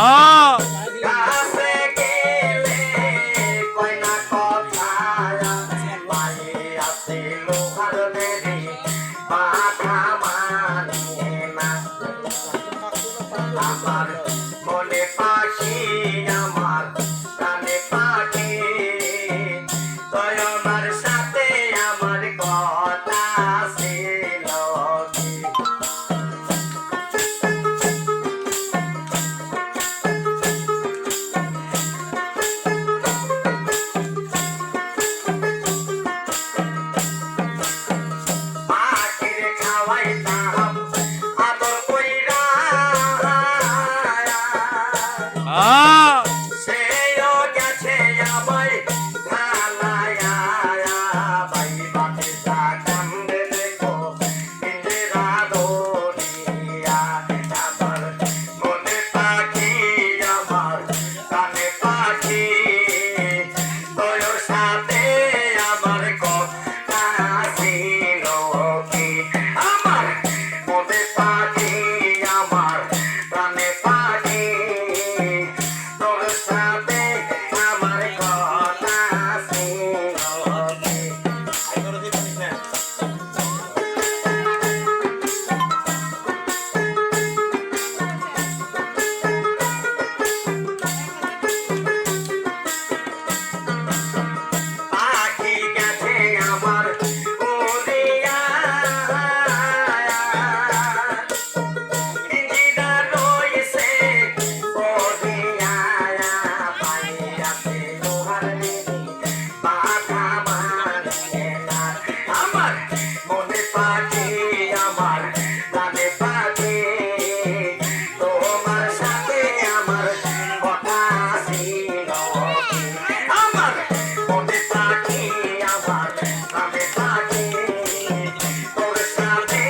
কাছে গেলে কয় না কথা পায়ে আছে লোহার বেড়ি মাথা মানে না আমার মনে পাখি আমার প্রাণে পাখি তয়মার সাথে আমার কথা ছিল কি পাখির খাওয়াইতাম আদর কইরা সেও গেছে আমায় ঢালাইয়া ভাই বাতিটা কান্দে দেখো ইন্দিরা দরিয়া আমার মনে পাখি আমার কানে পাখি তোর সাথে আমার কথা ছিল কি আমার মনে পাখি আমার কানে পাখি তোর সাথে আমার কথা ছিল কি পাখি গেছে আমার উড়িয়া ইন্দিরা রইছে পড়িয়া পাইয়াছে লোহার বেড়ি মাথা মানে না আমার মনে পাখি আমার প্রাণে পাখি তোমার সাথে আমার কথা ছিল কি আমার মনে পাখি আমার প্রাণে পাখি তোর সাথে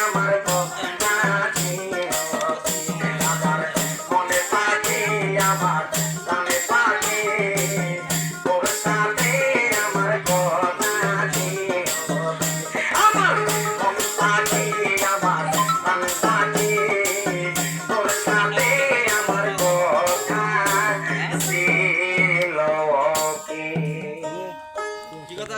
আমার কথা ছিল কি আমার মনে পাখি আমার প্রাণে পাখি তোর সাথে আমার কথা ছিল কি আমার মন পাখি আমার প্রাণ